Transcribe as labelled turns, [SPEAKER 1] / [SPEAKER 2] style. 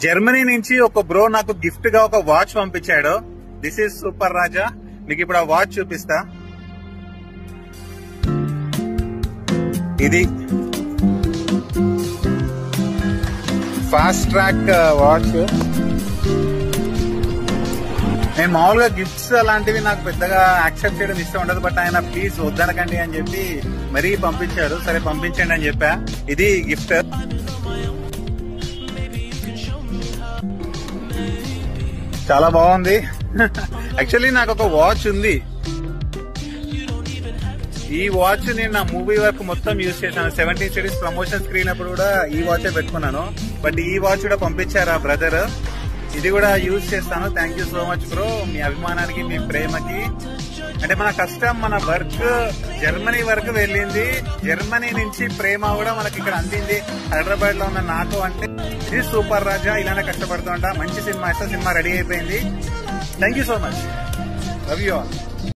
[SPEAKER 1] Germany నుంచి ఒక bro నాకు గిఫ్ట్ గా ఒక వాచ్ పంపించాడు. దిస్ ఈజ్ సూపర్ రాజా. మీకు ఇప్పుడు ఆ వాచ్ చూపిస్తా. ఇది ఫాస్ట్ ట్రాక్ వాచ్. నేను మామూలుగా గిఫ్ట్స్ అలాంటివి నాకు పెద్దగా యాక్సెప్ట్ చేయడం ఇష్టం ఉండదు. బట్ ఆయన ప్లీజ్ వద్దనకండి అని చెప్పి మరీ పంపించారు. సరే పంపించండి అని చెప్పా. ఇది గిఫ్ట్. చాలా బాగుంది. యాక్చువల్లీ నాకు ఒక వాచ్ ఉంది. ఈ వాచ్ నేను నా మూవీ వర్క్ మొత్తం యూజ్ చేశాను. 17 సిరీస్ ప్రమోషన్ స్క్రీన్ అప్పుడు కూడా ఈ వాచే పెట్టుకున్నాను. బట్ ఈ వాచ్ కూడా పంపించారు ఆ బ్రదర్. ఇది కూడా యూజ్ చేస్తాను. Thank you so much bro. మీ అభిమానానికి, మీ ప్రేమకి. అంటే మన కష్టం, మన వర్క్ జర్మనీ వరకు వెళ్ళింది. జర్మనీ నుంచి ప్రేమ కూడా మనకి ఇక్కడ అందింది. హైదరాబాద్ లో ఉన్న నాకు అంటే ఇది సూపర్ రాజా. ఇలానే కష్టపడుతూ ఉంటా. మంచి సినిమా ఇస్తా. సినిమా రెడీ అయిపోయింది. Thank you so much. Love you all.